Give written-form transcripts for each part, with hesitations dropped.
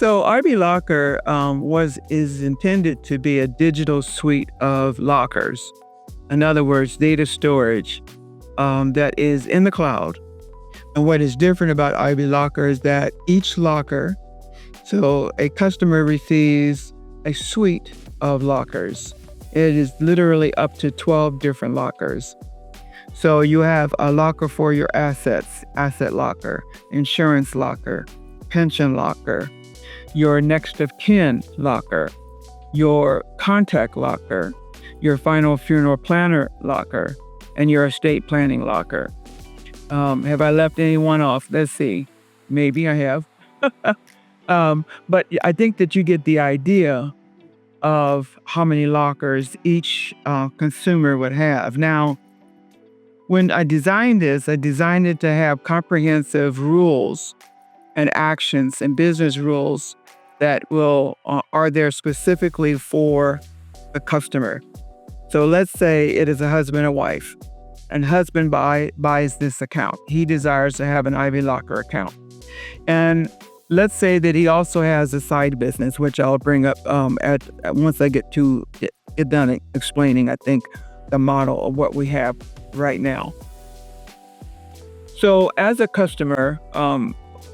So IvyLocker is intended to be a digital suite of lockers. In other words, data storage that is in the cloud. And what is different about IvyLocker is that each locker, so a customer receives a suite of lockers. It is literally up to 12 different lockers. So you have a locker for your assets, asset locker, insurance locker, pension locker, your next of kin locker, your contact locker, your final funeral planner locker, and your estate planning locker. Have I left anyone off? Let's see. Maybe I have. But I think that you get the idea of how many lockers each consumer would have. Now, when I designed this, I designed it to have comprehensive rules and actions and business rules that are there specifically for the customer. So let's say it is a husband and wife, and husband buys this account. He desires to have an IvyLocker account. And let's say that he also has a side business, which I'll bring up once I get done explaining, I think, the model of what we have right now. So as a customer,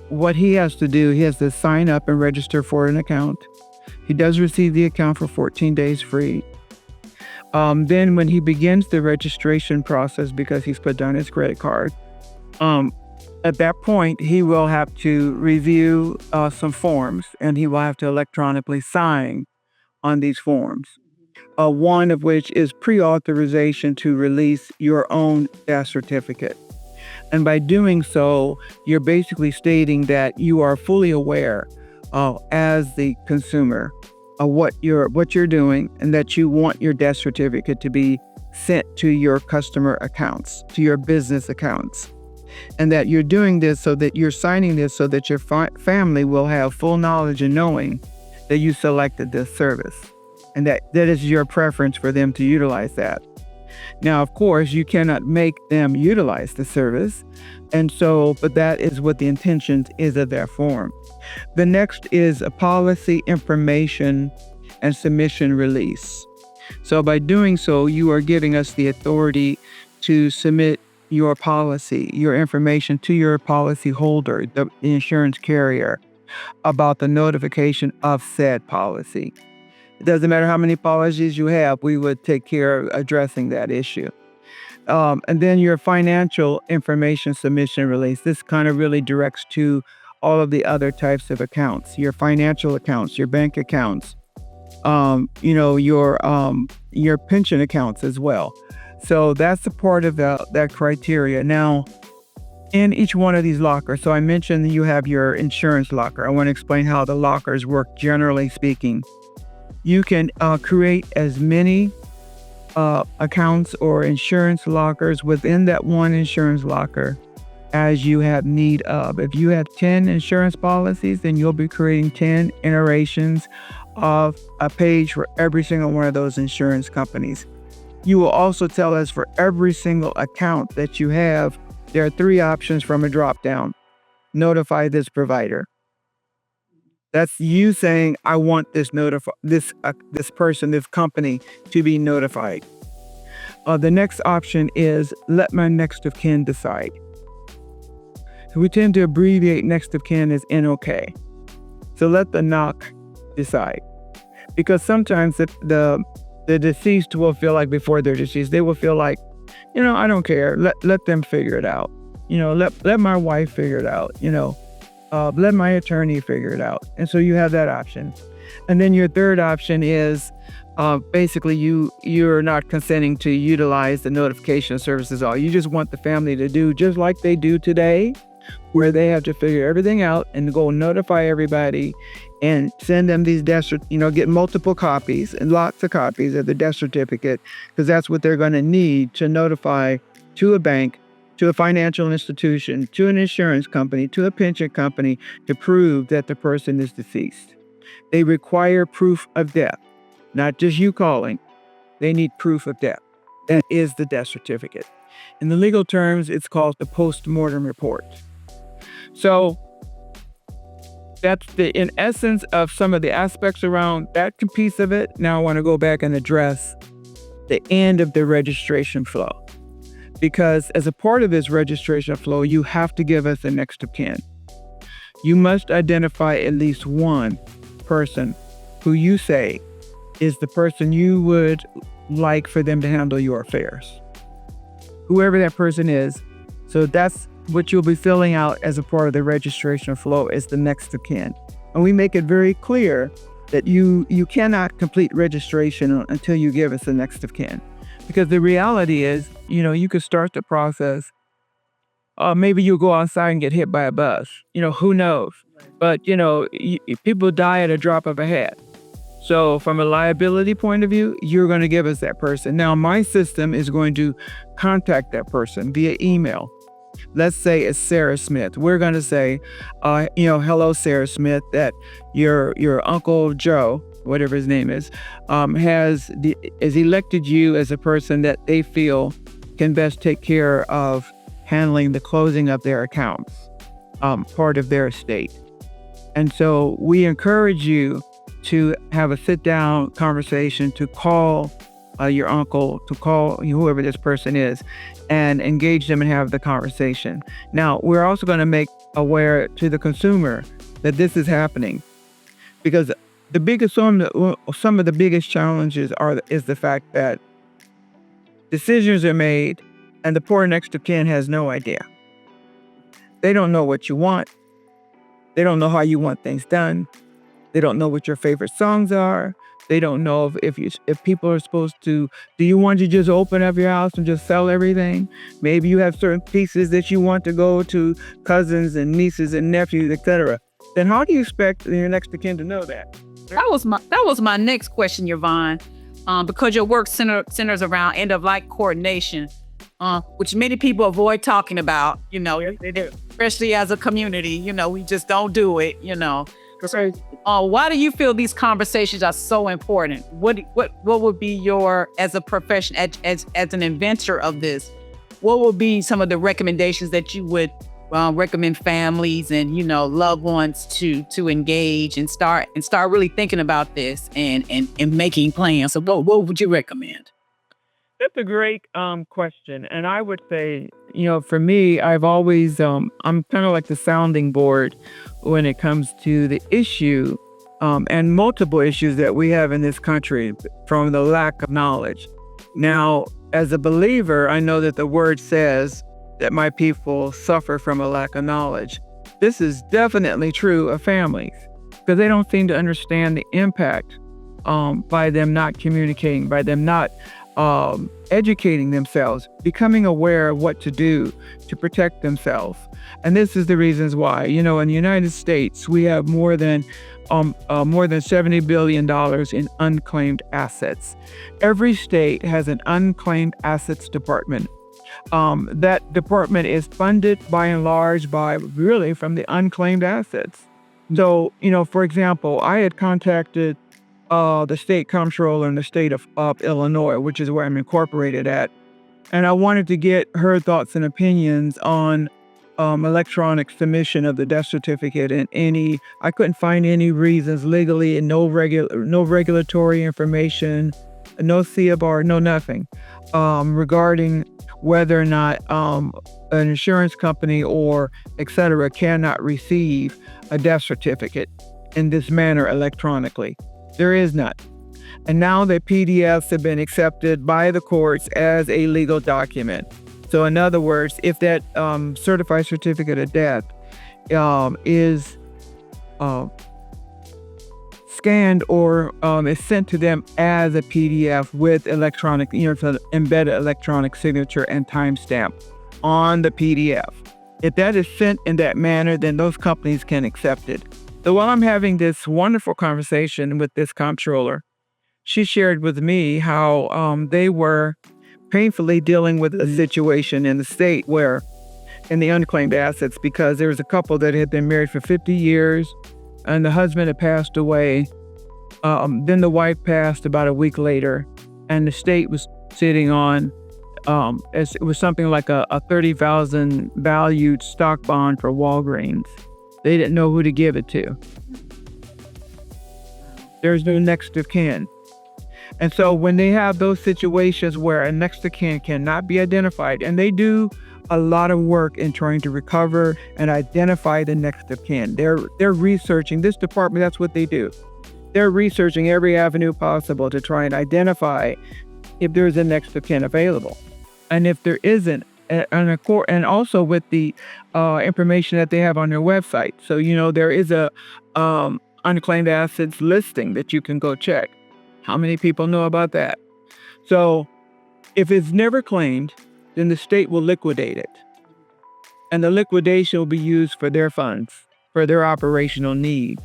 what he has to do, he has to sign up and register for an account. He does receive the account for 14 days free. Then when he begins the registration process, because he's put down his credit card, at that point, he will have to review some forms, and he will have to electronically sign on these forms. One of which is pre-authorization to release your own death certificate. And by doing so, you're basically stating that you are fully aware as the consumer of what you're doing, and that you want your death certificate to be sent to your customer accounts, to your business accounts. And that you're doing this so that you're signing this so that your family will have full knowledge and knowing that you selected this service, and that is your preference for them to utilize that. Now, of course, you cannot make them utilize the service, but that is what the intention is of that form. The next is a policy information and submission release. So by doing so, you are giving us the authority to submit your policy, your information to your policy holder, the insurance carrier, about the notification of said policy. It doesn't matter how many policies you have, we would take care of addressing that issue. And then your financial information submission release. This kind of really directs to all of the other types of accounts, your financial accounts, your bank accounts, your pension accounts as well. So that's a part of that criteria. Now, in each one of these lockers, so I mentioned you have your insurance locker. I want to explain how the lockers work, generally speaking. You can create as many accounts or insurance lockers within that one insurance locker as you have need of. If you have 10 insurance policies, then you'll be creating 10 iterations of a page for every single one of those insurance companies. You will also tell us for every single account that you have, there are 3 options from a drop-down. Notify this provider. That's you saying, I want this person, this company to be notified. The next option is let my next of kin decide. So we tend to abbreviate next of kin as NOK. So let the NOC decide. Because sometimes the deceased will feel like, before they're deceased, they will feel like, I don't care. Let them figure it out. Let my wife figure it out. Let my attorney figure it out. And so you have that option. And then your third option is basically you're not consenting to utilize the notification services at all. You just want the family to do just like they do today, where they have to figure everything out and go notify everybody and send them these get multiple copies and lots of copies of the death certificate, because that's what they're going to need to notify to a bank, to a financial institution, to an insurance company, to a pension company, to prove that the person is deceased. They require proof of death, not just you calling. They need proof of death. That is the death certificate. In the legal terms, it's called the post-mortem report. So that's in essence of some of the aspects around that piece of it. Now I want to go back and address the end of the registration flow. Because as a part of this registration flow, you have to give us a next of kin. You must identify at least one person who you say is the person you would like for them to handle your affairs. Whoever that person is. So that's what you'll be filling out as a part of the registration flow is the next of kin. And we make it very clear that you cannot complete registration until you give us the next of kin. Because the reality is, you could start the process. Maybe you'll go outside and get hit by a bus. Who knows? But, people die at a drop of a hat. So from a liability point of view, you're going to give us that person. Now, my system is going to contact that person via email. Let's say it's Sarah Smith. We're going to say, hello, Sarah Smith, that your Uncle Joe, whatever his name is has elected you as a person that they feel can best take care of handling the closing of their accounts, part of their estate. And so we encourage you to have a sit-down conversation, to call your uncle, to call whoever this person is, and engage them and have the conversation. Now, we're also going to make aware to the consumer that this is happening, because some of the biggest challenges is the fact that decisions are made and the poor next of kin has no idea. They don't know what you want. They don't know how you want things done. They don't know what your favorite songs are. They don't know if people are supposed to, do you want to just open up your house and just sell everything? Maybe you have certain pieces that you want to go to cousins and nieces and nephews, etc. Then how do you expect your next of kin to know that? That was my next question, Yvonne. Because your work centers around end-of-life coordination, which many people avoid talking about, especially as a community, we just don't do it, Why do you feel these conversations are so important? What would be your, as a profession, as an inventor of this, what would be some of the recommendations that you would recommend families and loved ones to engage and start really thinking about this and making plans? So what would you recommend? That's a great question. And I would say, for me, I've always, I'm kind of like the sounding board when it comes to the issue and multiple issues that we have in this country from the lack of knowledge. Now, as a believer, I know that the word says that my people suffer from a lack of knowledge. This is definitely true of families because they don't seem to understand the impact by them not communicating, by them not educating themselves, becoming aware of what to do to protect themselves. And this is the reasons why, in the United States, we have more than $70 billion in unclaimed assets. Every state has an unclaimed assets department. That department is funded by and large from the unclaimed assets. So, for example, I had contacted the state comptroller in the state of Illinois, which is where I'm incorporated at. And I wanted to get her thoughts and opinions on electronic submission of the death certificate and I couldn't find any reasons legally and no regulatory information, no CFR, no nothing regarding whether or not an insurance company or et cetera cannot receive a death certificate in this manner electronically. There is not. And now the PDFs have been accepted by the courts as a legal document. So in other words, if that certified certificate of death is scanned or is sent to them as a PDF with electronic, embedded electronic signature and timestamp on the PDF. If that is sent in that manner, then those companies can accept it. So while I'm having this wonderful conversation with this comptroller, she shared with me how they were painfully dealing with a situation in the state where, in the unclaimed assets, because there was a couple that had been married for 50 years and the husband had passed away. Then the wife passed about a week later, and the state was sitting on, it was something like a $30,000 valued stock bond for Walgreens They didn't know who to give it to. There's no next of kin. And so when they have those situations where a next of kin cannot be identified, and they do a lot of work in trying to recover and identify the next of kin. They're researching, this department, that's what they do. They're researching every avenue possible to try and identify if there's a next of kin available. And if there isn't, and also with the information that they have on their website. So, there is a unclaimed assets listing that you can go check. How many people know about that? So if it's never claimed, then the state will liquidate it. And the liquidation will be used for their funds, for their operational needs.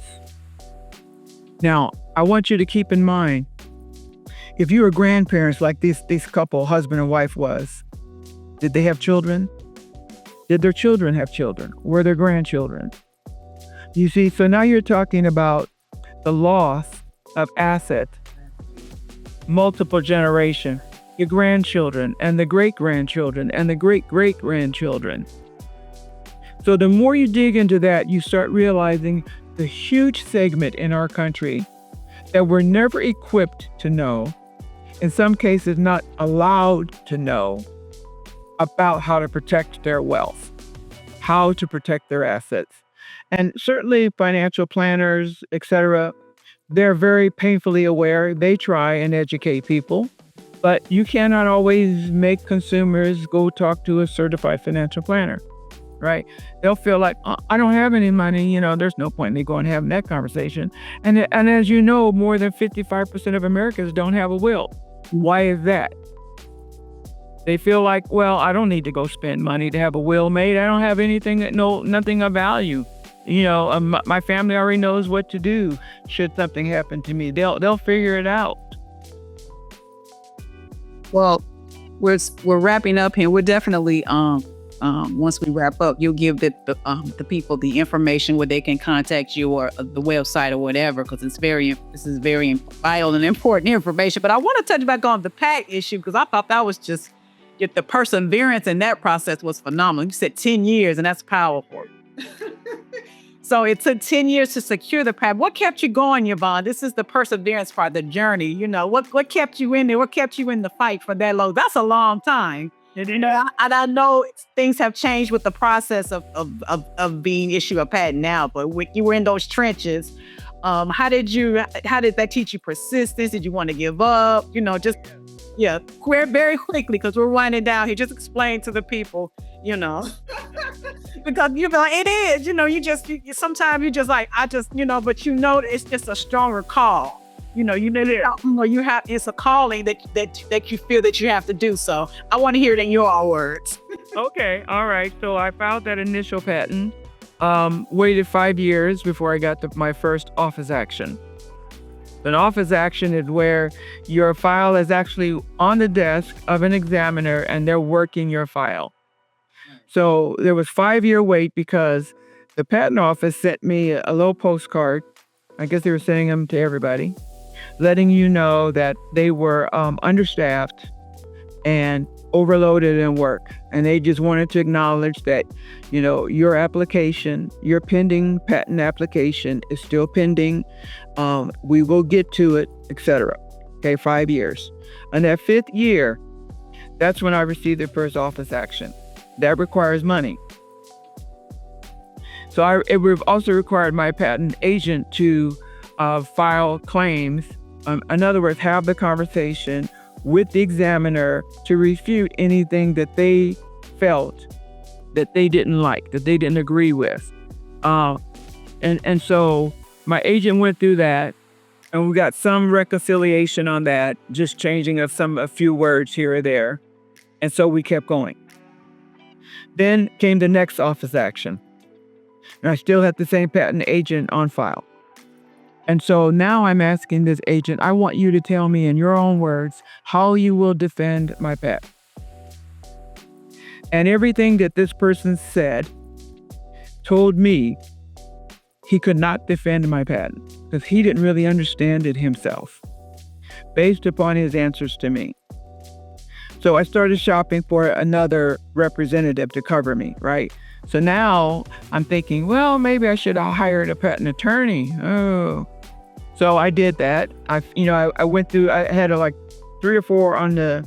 Now, I want you to keep in mind, if you were grandparents like this couple, husband and wife was, did they have children? Did their children have children? Were their grandchildren? You see, so now you're talking about the loss of assets, multiple generation, your grandchildren and the great-grandchildren and the great-great-grandchildren. So the more you dig into that, you start realizing the huge segment in our country that we're never equipped to know, in some cases not allowed to know, about how to protect their wealth, how to protect their assets. And certainly financial planners, etc., they're very painfully aware. They try and educate people, but you cannot always make consumers go talk to a certified financial planner, right? They'll feel like, I don't have any money, there's no point in me going and having that conversation. And as you know, more than 55% of Americans don't have a will. Why is that? They feel like, well, I don't need to go spend money to have a will made. I don't have anything nothing of value. My family already knows what to do should something happen to me. They'll figure it out. Well, we're wrapping up here. We're definitely once we wrap up, you'll give the people the information where they can contact you or the website or whatever, because this is very vital and important information. But I want to touch back on the PAC issue, because I thought that was just the perseverance in that process was phenomenal. You said 10 years, and that's powerful. So it took 10 years to secure the PAC. What kept you going, Yvonne? This is the perseverance part, the journey. What kept you in there? What kept you in the fight for that long? That's a long time. And I know things have changed with the process of being issued a patent now, but when you were in those trenches, how did that teach you persistence? Did you want to give up? Very quickly, because we're winding down here. Just explain to the people, because it is, sometimes you just like, but it's just a stronger call. It's a calling that you feel that you have to do. So I want to hear it in your words. Okay. All right. So I filed that initial patent, waited 5 years before I got my first office action. An office action is where your file is actually on the desk of an examiner and they're working your file. So there was 5-year wait because the patent office sent me a little postcard. I guess they were sending them to everybody, letting you know that they were understaffed and overloaded in work. And they just wanted to acknowledge that, your application, your pending patent application is still pending. We will get to it, etc. Okay, 5 years. And that 5th year, that's when I received the first office action. That requires money. So it also required my patent agent to file claims. In other words, have the conversation with the examiner to refute anything that they felt that they didn't like, that they didn't agree with. And so my agent went through that, and we got some reconciliation on that, just changing of a few words here or there. And so we kept going. Then came the next office action. And I still had the same patent agent on file. And so now I'm asking this agent, I want you to tell me in your own words how you will defend my patent. And everything that this person said told me he could not defend my patent because he didn't really understand it himself based upon his answers to me. So I started shopping for another representative to cover me, right? So now I'm thinking, well, maybe I should have hired a patent attorney. Oh. So I did that. I went through, I had like 3 or 4 on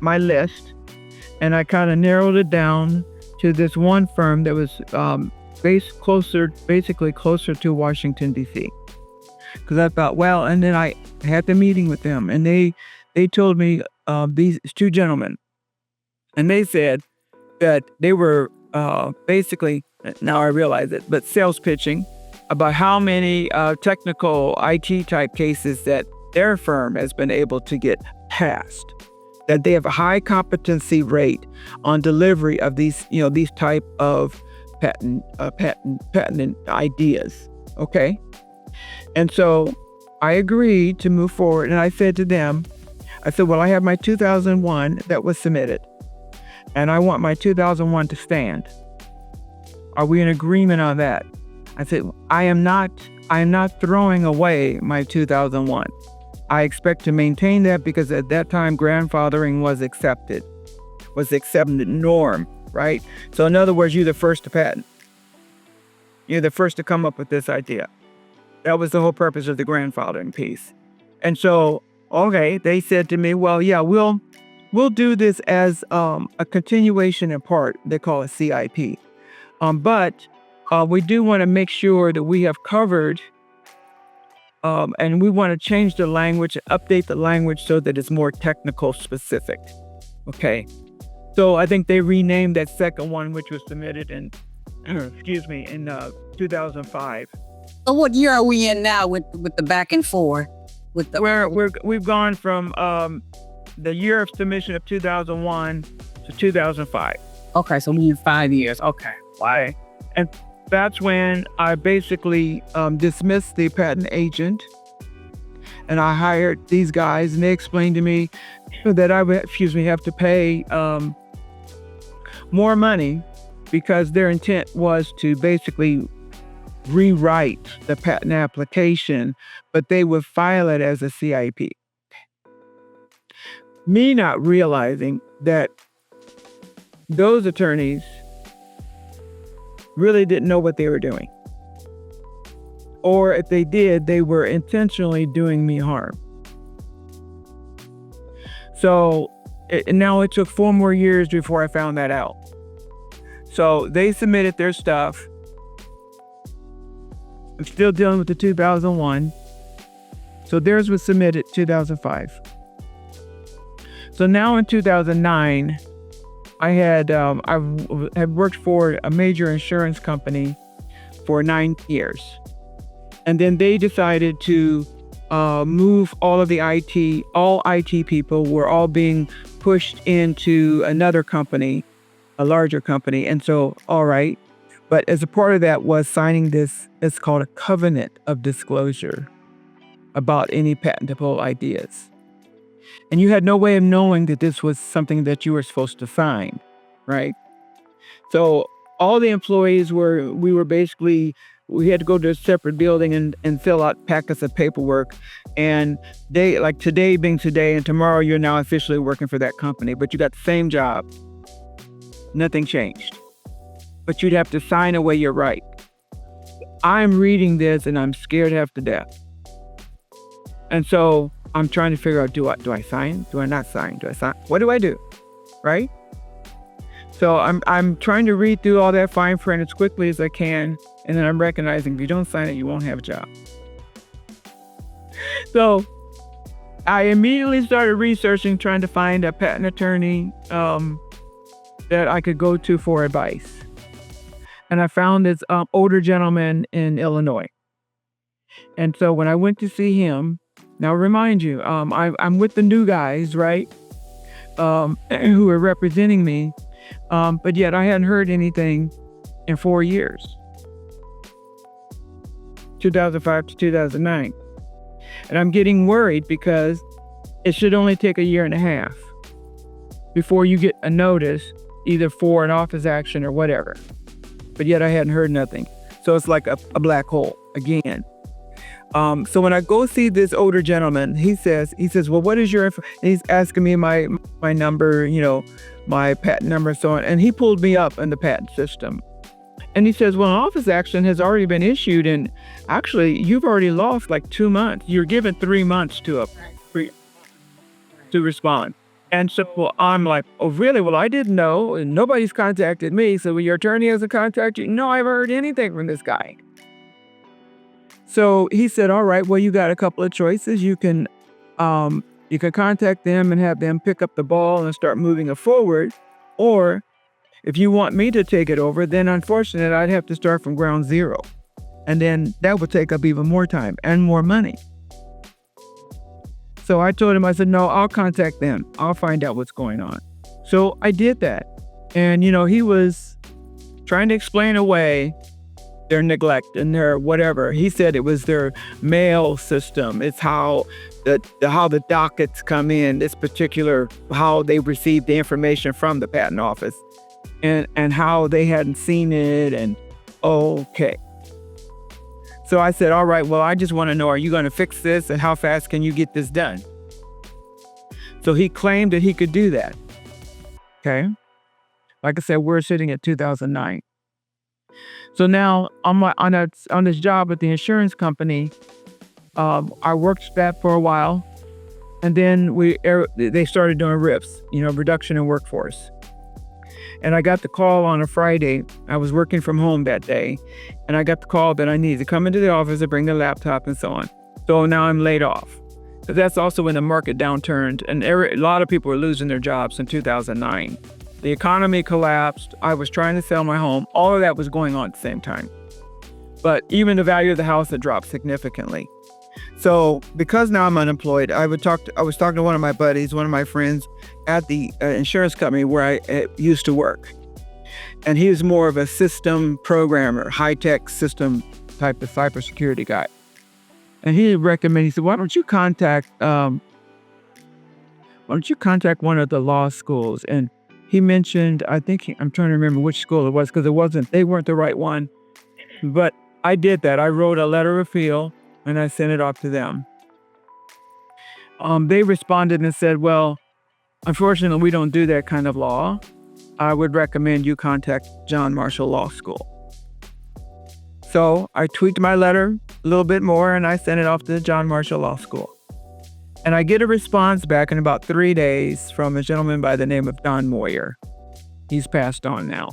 my list, and I kind of narrowed it down to this one firm that was basically closer to Washington, D.C. Because I thought, well, and then I had the meeting with them, and they told me, these 2 gentlemen, and they said that they were basically, now I realize it, but sales pitching about how many technical IT type cases that their firm has been able to get passed, that they have a high competency rate on delivery of these type of patent ideas. Okay. And so I agreed to move forward, and I said to them, well, I have my 2001 that was submitted, and I want my 2001 to stand. Are we in agreement on that? I said, I am not throwing away my 2001. I expect to maintain that because at that time, grandfathering was accepted norm, right? So in other words, you're the first to patent. You're the first to come up with this idea. That was the whole purpose of the grandfathering piece. And so, okay, they said to me, well, yeah, we'll do this as a continuation in part. They call it CIP. But we do want to make sure that we have covered, and we want to change the language, update the language so that it's more technical specific. Okay. So I think they renamed that second one, which was submitted in 2005. So what year are we in now with the back and forth? We've gone from the year of submission of 2001 to 2005. Okay, so we in 5 years. Okay. Why? And that's when I basically dismissed the patent agent, and I hired these guys, and they explained to me that I would, have to pay more money because their intent was to basically rewrite the patent application, but they would file it as a CIP. Me not realizing that those attorneys really didn't know what they were doing. Or if they did, they were intentionally doing me harm. So now it took 4 more years before I found that out. So they submitted their stuff. I'm still dealing with the 2001. So theirs was submitted 2005. So now in 2009, I had worked for a major insurance company for 9 years. And then they decided to move all of the all IT people were all being pushed into another company, a larger company. And so, all right. But as a part of that was signing this, it's called a covenant of disclosure about any patentable ideas. And you had no way of knowing that this was something that you were supposed to sign, right? So all the employees we had to go to a separate building and fill out packets of paperwork. And like today being today, and tomorrow you're now officially working for that company, but you got the same job. Nothing changed. But you'd have to sign away your right. I'm reading this and I'm scared half to death. And so I'm trying to figure out, do I sign? Do I not sign? Do I sign? What do I do? Right? So I'm trying to read through all that fine print as quickly as I can. And then I'm recognizing if you don't sign it, you won't have a job. So I immediately started researching, trying to find a patent attorney that I could go to for advice. And I found this older gentleman in Illinois. And so when I went to see him, now remind you, I'm with the new guys, right? Who are representing me. But yet I hadn't heard anything in 4 years. 2005 to 2009. And I'm getting worried because it should only take a year and a half before you get a notice, either for an office action or whatever. But yet I hadn't heard nothing. So it's like a black hole again. So when I go see this older gentleman, he says, well, what is your info? And he's asking me my number, my patent number and so on. And he pulled me up in the patent system. And he says, well, an office action has already been issued. And actually, you've already lost like 2 months. You're given 3 months to respond. And so I'm like, oh, really? Well, I didn't know. And nobody's contacted me. So your attorney hasn't contacted you? No, I haven't heard anything from this guy. So he said, all right, well, you got a couple of choices. You can contact them and have them pick up the ball and start moving it forward. Or if you want me to take it over, then unfortunately, I'd have to start from ground zero. And then that would take up even more time and more money. So I told him, I said, no, I'll contact them. I'll find out what's going on. So I did that. And, he was trying to explain away their neglect and their whatever. He said it was their mail system. It's how the dockets come in, this particular, how they receive the information from the patent office and how they hadn't seen it. And okay. So I said, all right, well, I just want to know, are you going to fix this and how fast can you get this done? So he claimed that he could do that. Okay. Like I said, we're sitting at 2009. So now on this job at the insurance company, I worked that for a while, and then they started doing RIFs, reduction in workforce. And I got the call on a Friday. I was working from home that day, and I got the call that I needed to come into the office and bring the laptop and so on. So now I'm laid off. But that's also when the market downturned, and a lot of people were losing their jobs in 2009. The economy collapsed. I was trying to sell my home. All of that was going on at the same time. But even the value of the house had dropped significantly. So because now I'm unemployed, I was talking to one of my buddies, one of my friends at the insurance company where I used to work. And he was more of a system programmer, high-tech system type of cybersecurity guy. And he recommended, he said, why don't you contact one of the law schools? And he mentioned, I'm trying to remember which school it was, because they weren't the right one. But I did that. I wrote a letter of appeal and I sent it off to them. They responded and said, well, unfortunately, we don't do that kind of law. I would recommend you contact John Marshall Law School. So I tweaked my letter a little bit more and I sent it off to the John Marshall Law School. And I get a response back in about 3 days from a gentleman by the name of Don Moyer. He's passed on now.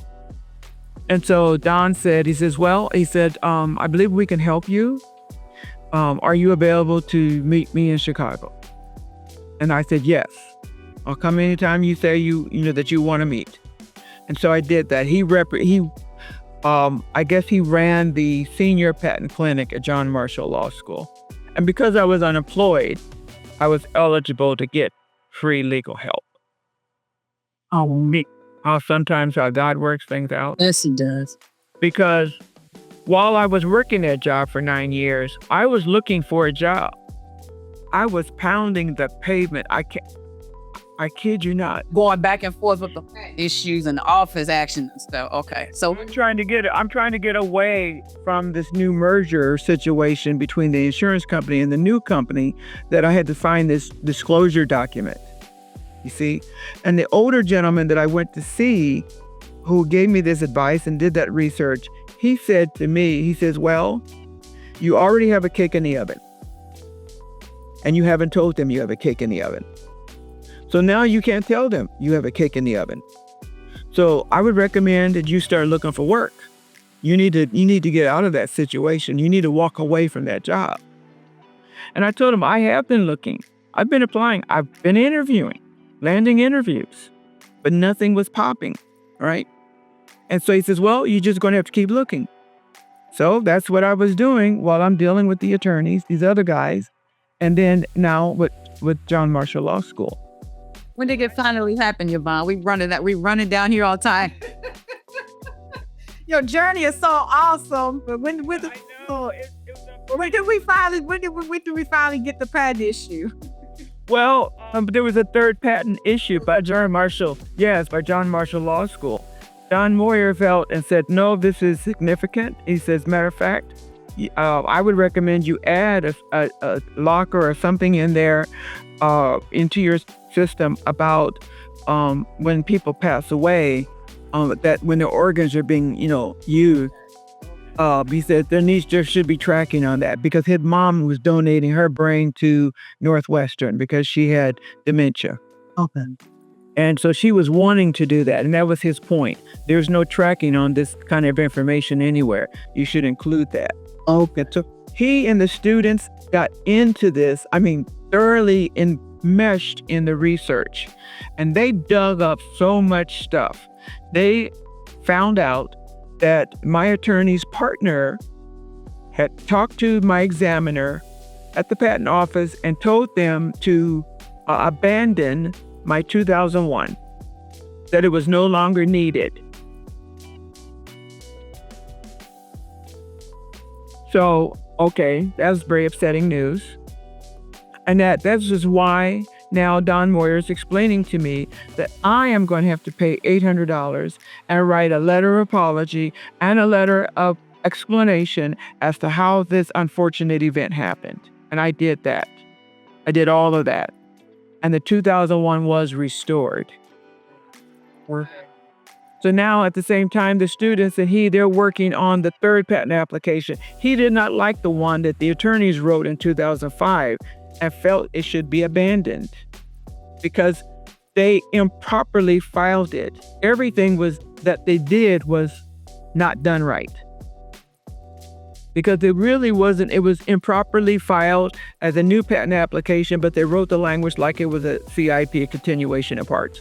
And so Don said, I believe we can help you. Are you available to meet me in Chicago? And I said, yes. I'll come anytime you say that you want to meet. And so I did that. I guess he ran the senior patent clinic at John Marshall Law School. And because I was unemployed, I was eligible to get free legal help. Sometimes how God works things out. Yes, he does. Because while I was working that job for 9 years, I was looking for a job. I was pounding the pavement. I kid you not. Going back and forth with the issues and the office action and stuff. Okay. So I'm trying to get away from this new merger situation between the insurance company and the new company that I had to find this disclosure document. You see? And the older gentleman that I went to see who gave me this advice and did that research, he said to me, he says, well, you already have a cake in the oven. And you haven't told them you have a cake in the oven. So now you can't tell them you have a cake in the oven. So I would recommend that you start looking for work. You need to get out of that situation. You need to walk away from that job. And I told him, I have been looking. I've been applying. I've been interviewing, landing interviews, but nothing was popping, right? And so he says, well, you're just going to have to keep looking. So that's what I was doing while I'm dealing with the attorneys, these other guys, and then now with John Marshall Law School. When did it finally happen, Yvonne? We running down here all the time. Your journey is so awesome. But when did we finally get the patent issue? Well, there was a third patent issued by John Marshall Law School. Don Moyer felt and said, no, this is significant. He says, matter of fact, I would recommend you add a locker or something in there into your system about when people pass away, that when their organs are being, used. He said there should be tracking on that because his mom was donating her brain to Northwestern because she had dementia. Okay. And so she was wanting to do that. And that was his point. There's no tracking on this kind of information anywhere. You should include that. Okay. So He and the students got into this, thoroughly enmeshed in the research. And they dug up so much stuff. They found out that my attorney's partner had talked to my examiner at the patent office and told them to abandon my 2001, that it was no longer needed. So, okay, that's very upsetting news. And that's just why now Don Moyer is explaining to me that I am going to have to pay $800 and write a letter of apology and a letter of explanation as to how this unfortunate event happened. And I did that. I did all of that. And the 2001 was restored. So now at the same time, the students and they're working on the third patent application. He did not like the one that the attorneys wrote in 2005 and felt it should be abandoned because they improperly filed it. Everything that they did was not done right. Because it really wasn't, it was improperly filed as a new patent application, but they wrote the language like it was a CIP, a continuation of parts.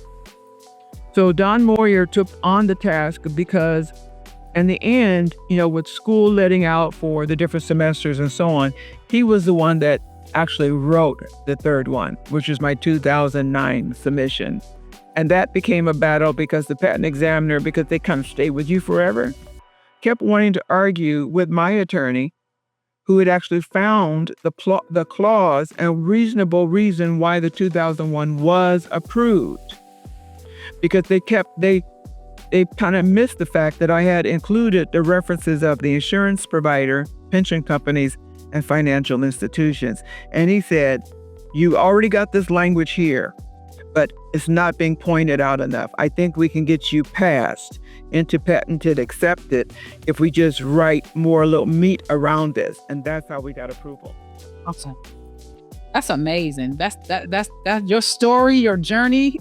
So Don Moyer took on the task because in the end, with school letting out for the different semesters and so on, he was the one that actually wrote the third one, which is my 2009 submission. And that became a battle because the patent examiner, because they kind of stay with you forever, kept wanting to argue with my attorney, who had actually found the clause and reasonable reason why the 2001 was approved. Because they kind of missed the fact that I had included the references of the insurance provider, pension companies, and financial institutions. And he said, you already got this language here, but it's not being pointed out enough. I think we can get you passed into patented accepted if we just write more little meat around this. And that's how we got approval. Awesome. That's amazing. That's your story, your journey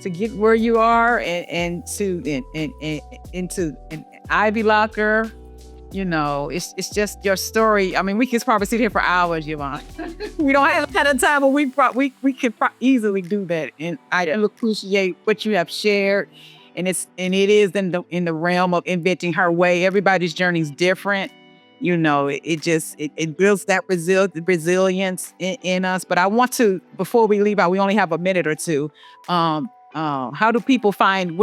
to get where you are and into an IvyLocker. It's just your story. We could probably sit here for hours, Yvonne. We don't have a lot of time, but we could easily do that. And I appreciate what you have shared. And it is in the realm of inventing her way. Everybody's journey is different. It builds that resilience in us. But I want to, before we leave out, we only have a minute or two. How do people find you,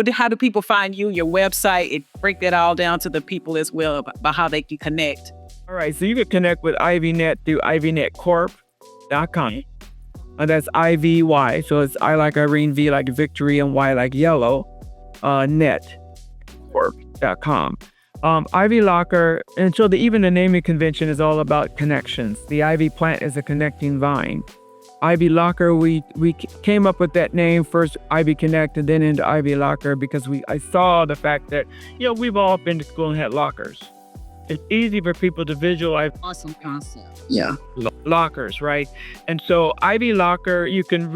your website? Break that all down to the people as well about how they can connect. All right, so you can connect with IvyNet through IvyNetCorp.com. That's IVY, so it's I like Irene, V like Victory, and Y like Yellow, netcorp.com. IvyLocker, and so even the naming convention is all about connections. The ivy plant is a connecting vine. IvyLocker, we came up with that name first, Ivy Connect, and then into IvyLocker because I saw the fact that, we've all been to school and had lockers. It's easy for people to visualize. Awesome concept. yeah. Lockers, right? And so IvyLocker, you can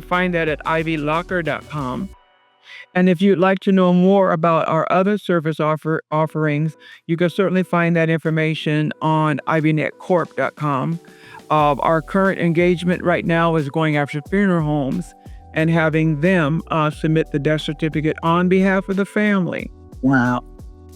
find that at IvyLocker.com. And if you'd like to know more about our other service offerings, you can certainly find that information on IvyNetCorp.com. Our current engagement right now is going after funeral homes and having them submit the death certificate on behalf of the family. Wow.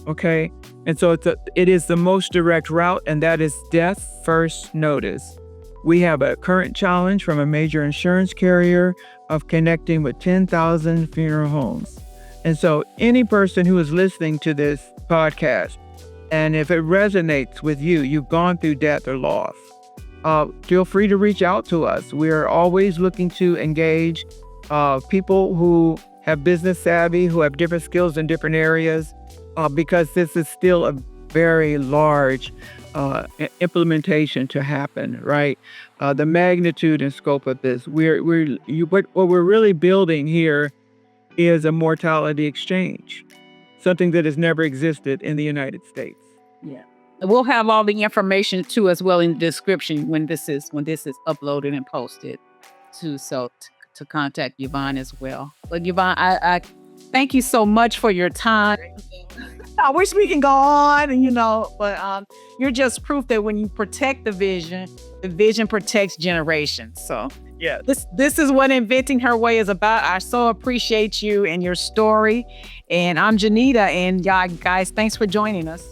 Okay, and so it is the most direct route, and that is death first notice. We have a current challenge from a major insurance carrier of connecting with 10,000 funeral homes. And so any person who is listening to this podcast, and if it resonates with you, you've gone through death or loss, feel free to reach out to us. We are always looking to engage people who have business savvy, who have different skills in different areas, because this is still a very large implementation to happen, right? The magnitude and scope of this. What we're really building here is a mortality exchange, something that has never existed in the United States. Yeah. We'll have all the information too as well in the description when this is uploaded and posted too. So to contact Yvonne as well. But Yvonne, I thank you so much for your time. I wish we can go on, but you're just proof that when you protect the vision protects generations. So yeah, this is what Inventing Her Way is about. I so appreciate you and your story. And I'm Janita, and y'all guys, thanks for joining us.